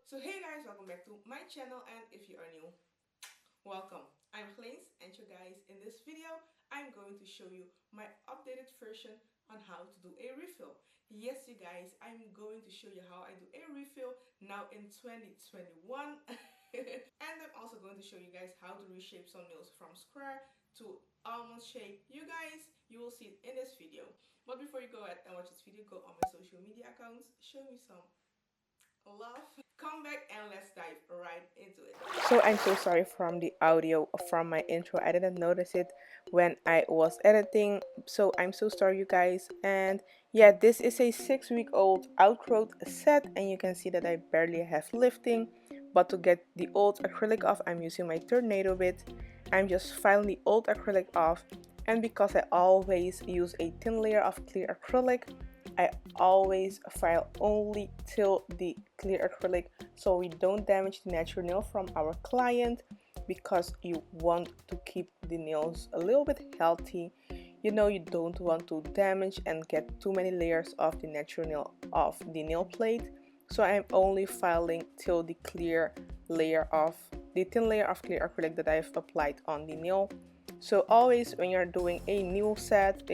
So hey guys, welcome back to my channel, and if you are new, welcome. I'm Glains, and you guys, in this video I'm going to show you my updated version on how to do a refill. Yes, you guys, I'm going to show you how I do a refill now in 2021. And I'm also going to show you guys how to reshape some nails from square to almond shape. You guys, you will see it in this video. But before you go ahead and watch this video, go on my social media accounts, show me some love. Come back and let's dive right into it. So I'm so sorry from the audio from my intro. I didn't notice it when I was editing. So I'm so sorry, you guys. And yeah, this is a 6-week-old outgrowth set, and you can see that I barely have lifting. But to get the old acrylic off, I'm using my tornado bit. I'm just filing the old acrylic off, and because I always use a thin layer of clear acrylic, I always file only till the clear acrylic so we don't damage the natural nail from our client, because you want to keep the nails a little bit healthy. You know, you don't want to damage and get too many layers of the natural nail off the nail plate. So I'm only filing till the clear layer of the thin layer of clear acrylic that I've applied on the nail. So always when you're doing a new set,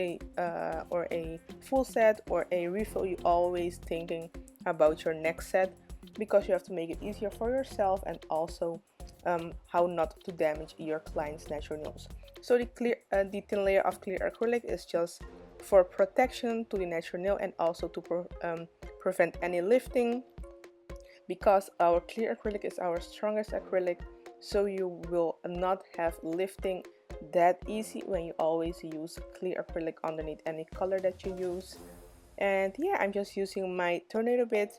or a full set or a refill, you always thinking about your next set, because you have to make it easier for yourself, and also how not to damage your client's natural nails. So the thin layer of clear acrylic is just for protection to the natural nail, and also to prevent any lifting, because our clear acrylic is our strongest acrylic. So you will not have lifting that easy when you always use clear acrylic underneath any color that you use. And yeah, I'm just using my tornado bit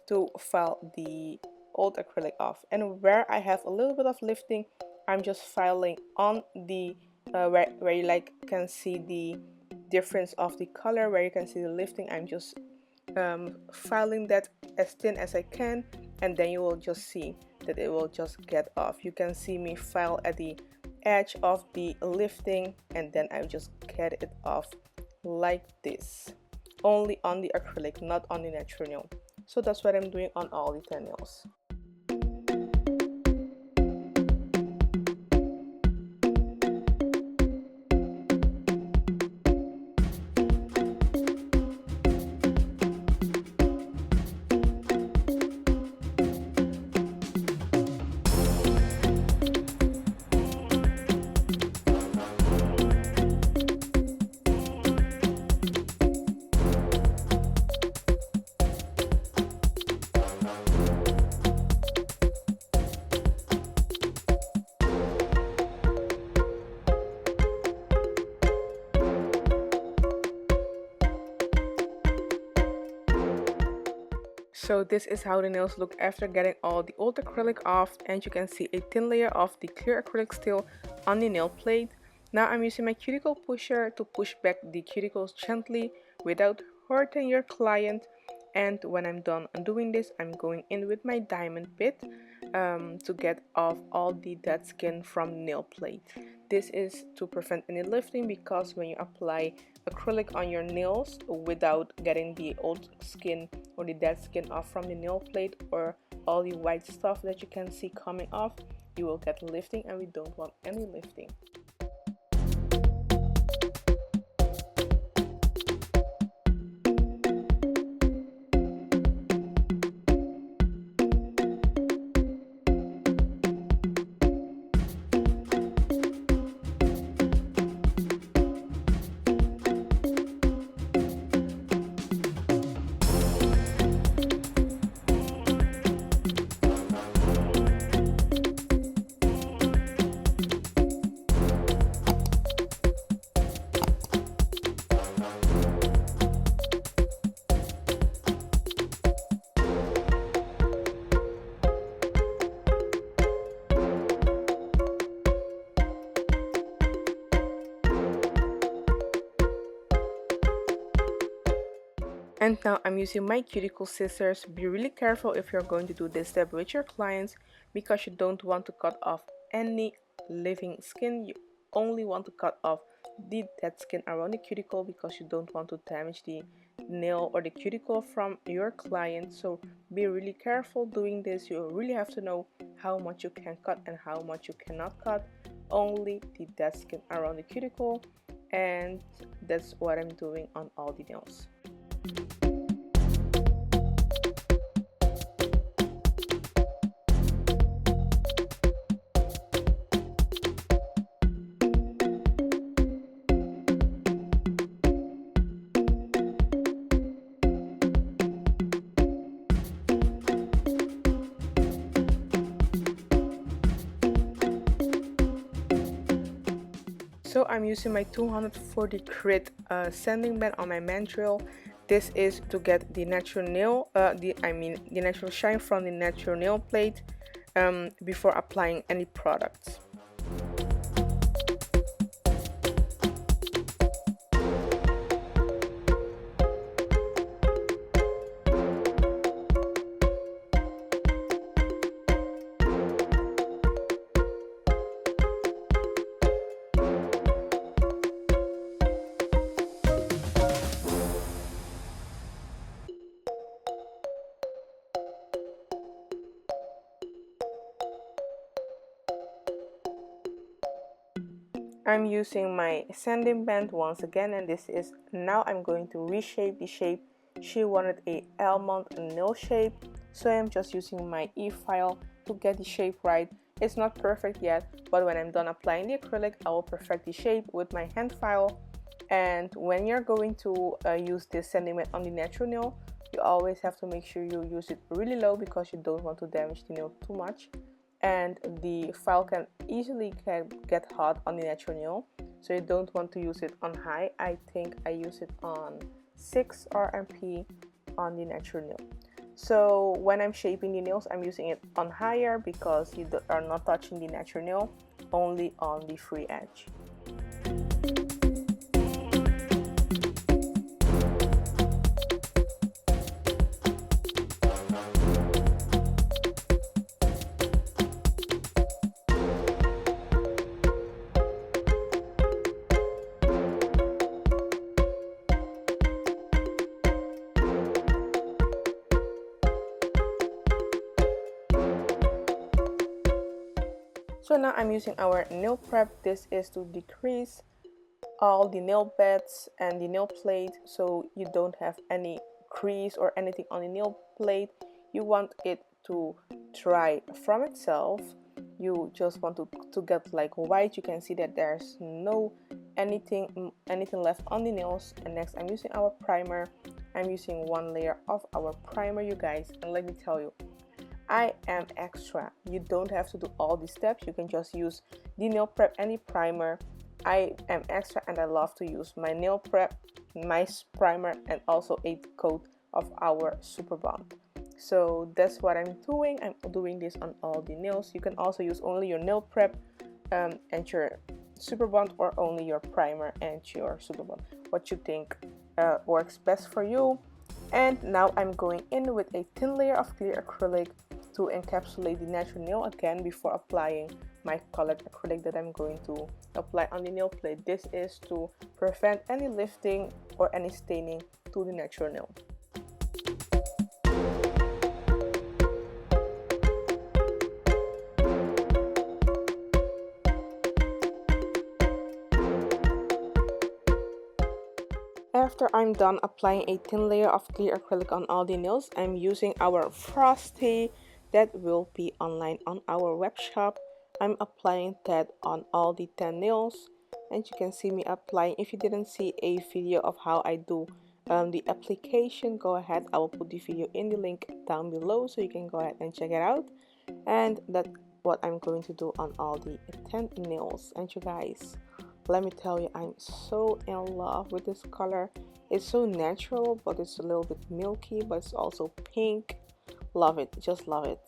to file the old acrylic off, and where I have a little bit of lifting, I'm just filing on the where you can see the difference of the color, where you can see the lifting. I'm just filing that as thin as I can, and then you will just see that it will just get off. You can see me file at the edge of the lifting, and then I just get it off like this, only on the acrylic, not on the natural nail. So that's what I'm doing on all the 10 nails. So this is how the nails look after getting all the old acrylic off, and you can see a thin layer of the clear acrylic still on the nail plate. Now I'm using my cuticle pusher to push back the cuticles gently without hurting your client. And when I'm done doing this, I'm going in with my diamond bit to get off all the dead skin from nail plate. This is to prevent any lifting, because when you apply acrylic on your nails without getting the old skin or the dead skin off from the nail plate, or all the white stuff that you can see coming off, you will get lifting, and we don't want any lifting. And now I'm using my cuticle scissors. Be really careful if you're going to do this step with your clients, because you don't want to cut off any living skin. You only want to cut off the dead skin around the cuticle, because you don't want to damage the nail or the cuticle from your client. So be really careful doing this. You really have to know how much you can cut and how much you cannot cut. Only the dead skin around the cuticle, and that's what I'm doing on all the nails. So I'm using my 240 grit sanding band on my mandrel. This is to get the natural nail, the natural shine from the natural nail plate before applying any products. I'm using my sanding band once again, and this is now I'm going to reshape the shape. She wanted a almond nail shape, so I'm just using my e-file to get the shape right. It's not perfect yet, but when I'm done applying the acrylic, I will perfect the shape with my hand file. And when you're going to use this sanding band on the natural nail, you always have to make sure you use it really low because you don't want to damage the nail too much. And the file can easily get hot on the natural nail, so you don't want to use it on high. I think I use it on 6 RMP on the natural nail. So when I'm shaping the nails, I'm using it on higher because you are not touching the natural nail, only on the free edge. So now I'm using our nail prep. This is to decrease all the nail beds and the nail plate, so you don't have any crease or anything on the nail plate. You want it to dry from itself. You just want to get like white. You can see that there's no anything left on the nails. And next I'm using our primer. I'm using 1 layer of our primer, you guys, and let me tell you, I am extra. You don't have to do all these steps. You can just use the nail prep and the primer. I am extra and I love to use my nail prep, my primer, and also a coat of our super bond. So that's what I'm doing. I'm doing this on all the nails. You can also use only your nail prep and your super bond, or only your primer and your super bond. What you think works best for you. And now I'm going in with a thin layer of clear acrylic to encapsulate the natural nail again before applying my colored acrylic that I'm going to apply on the nail plate. This is to prevent any lifting or any staining to the natural nail. After I'm done applying a thin layer of clear acrylic on all the nails, I'm using our Frosty that will be online on our web shop. I'm applying that on all the 10 nails, and you can see me applying. If you didn't see a video of how I do the application, go ahead, I will put the video in the link down below so you can go ahead and check it out. And that's what I'm going to do on all the 10 nails. And you guys, let me tell you, I'm so in love with this color. It's so natural, but it's a little bit milky, but it's also pink. Love it, just love it.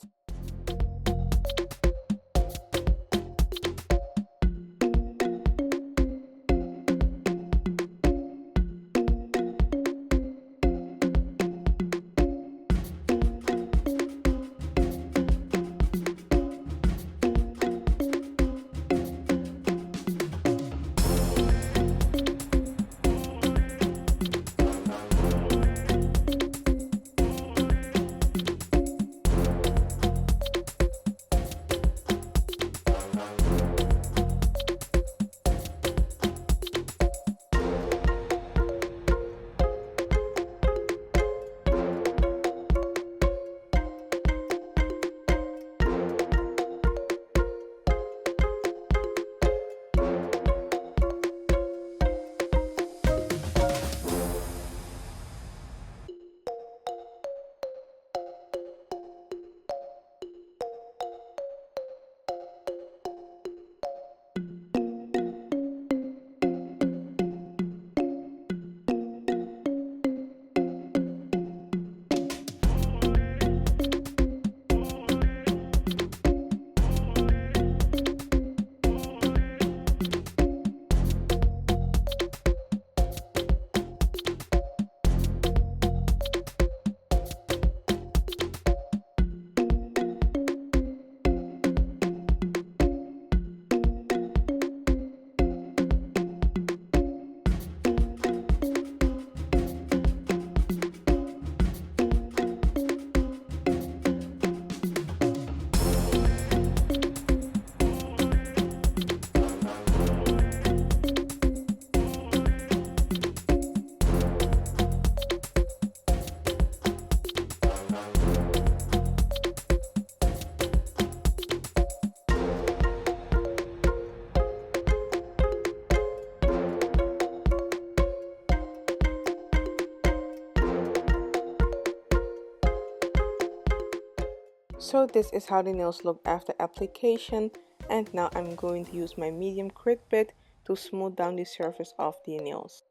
So this is how the nails look after application, and now I'm going to use my medium grit bit to smooth down the surface of the nails.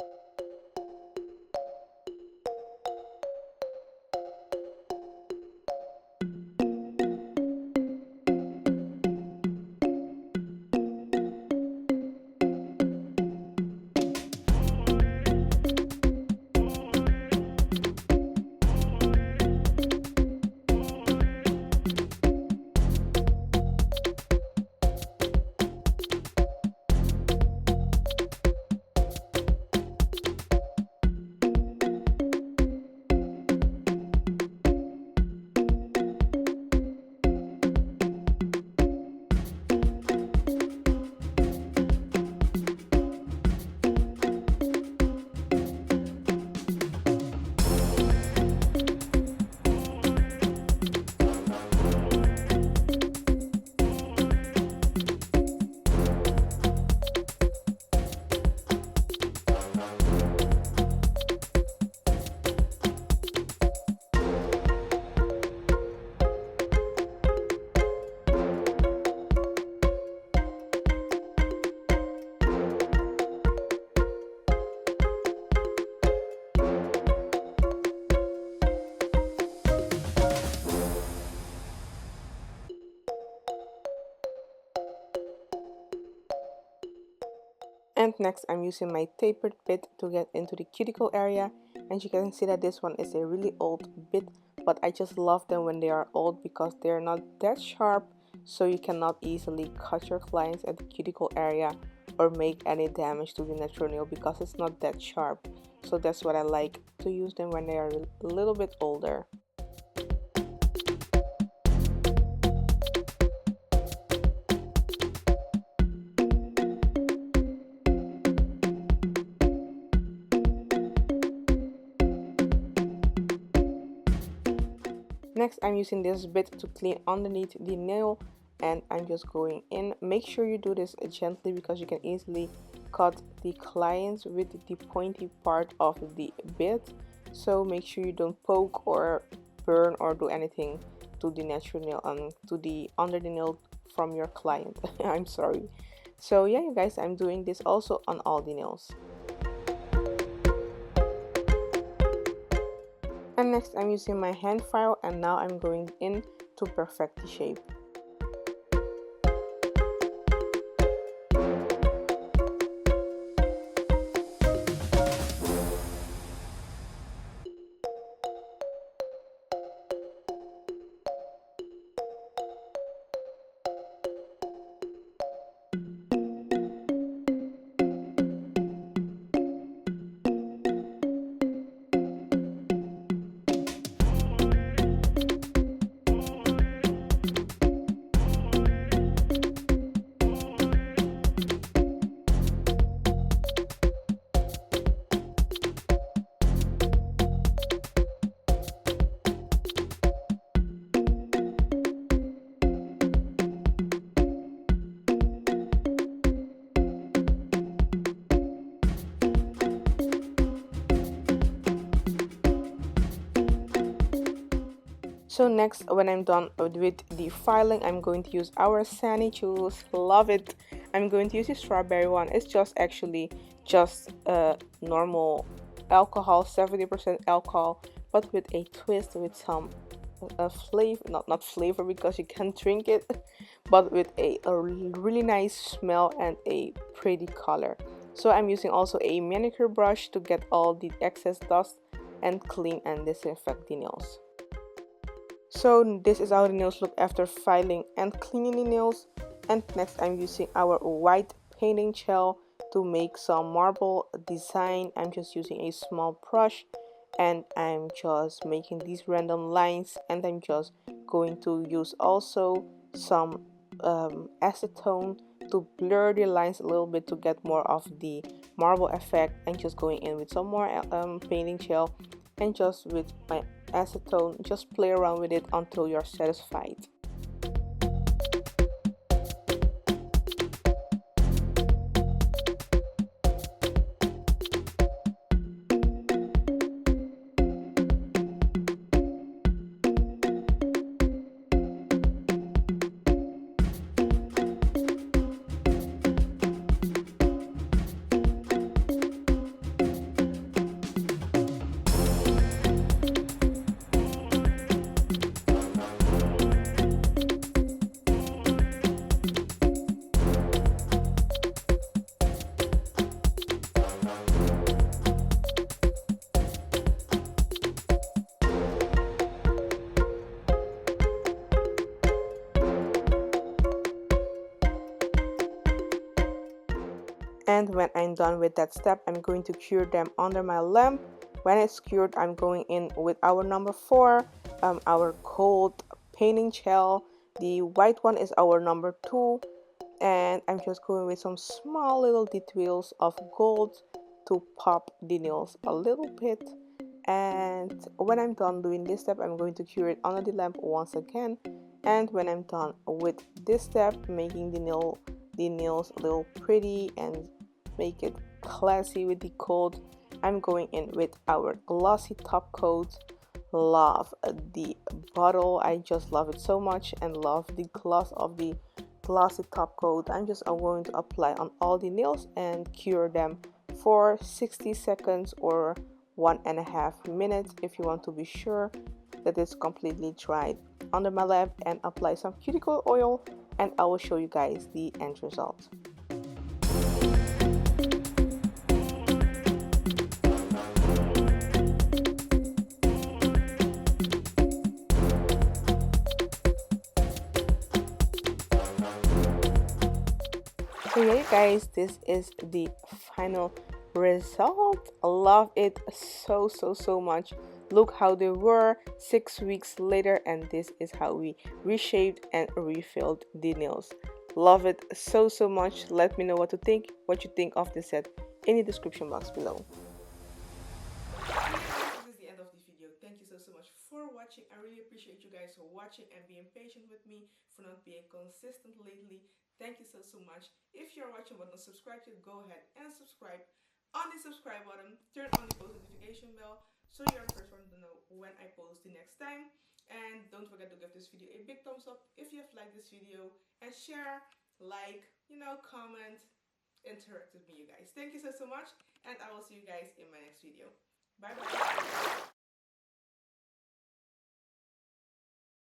And next I'm using my tapered bit to get into the cuticle area, and you can see that this one is a really old bit, but I just love them when they are old because they're not that sharp, so you cannot easily cut your clients at the cuticle area or make any damage to the natural nail because it's not that sharp. So that's what I like to use them when they are a little bit older. Next, I'm using this bit to clean underneath the nail, and I'm just going in. Make sure you do this gently because you can easily cut the clients with the pointy part of the bit. So make sure you don't poke or burn or do anything to the natural nail to the under the nail from your client. I'm sorry. So yeah, you guys, I'm doing this also on all the nails. And next I'm using my hand file, and now I'm going in to perfect the shape. So next, when I'm done with the filing, I'm going to use our Sani juice. Love it. I'm going to use the strawberry one. It's just actually just normal alcohol, 70% alcohol, but with a twist with some flavor, not flavor because you can't drink it, but with a really nice smell and a pretty color. So I'm using also a manicure brush to get all the excess dust and clean and disinfect the nails. So this is how the nails look after filing and cleaning the nails. And next I'm using our white painting gel to make some marble design. I'm just using a small brush and I'm just making these random lines, and I'm just going to use also some acetone to blur the lines a little bit to get more of the marble effect, and just going in with some more painting gel, and just with my acetone just play around with it until you're satisfied. And when I'm done with that step, I'm going to cure them under my lamp. When it's cured, I'm going in with our number 4, our gold painting gel. The white one is our number 2, and I'm just going with some small little details of gold to pop the nails a little bit. And when I'm done doing this step, I'm going to cure it under the lamp once again. And when I'm done with this step, making the nails a little pretty and make it classy with the gold, I'm going in with our glossy top coat. Love the bottle, I just love it so much, and love the gloss of the glossy top coat. I'm just going to apply on all the nails and cure them for 60 seconds or 1.5 minutes if you want to be sure that it's completely dried under my lamp, and apply some cuticle oil, and I will show you guys the end result. So yeah, guys, this is the final result. I love it so much. Look how they were 6 weeks later, and this is how we reshaped and refilled the nails. Love it so much. Let me know what you think of the set in the description box below. This is the end of the video. Thank you so much for watching. I really appreciate you guys for watching and being patient with me, for not being consistent lately. Thank you so much. If you're watching but not subscribed yet, go ahead and subscribe. On the subscribe button, turn on the post notification bell so you're the first one to know when I post the next time. And don't forget to give this video a big thumbs up if you have liked this video, and share, like, comment, interact with me, you guys. Thank you so much, and I will see you guys in my next video. Bye bye.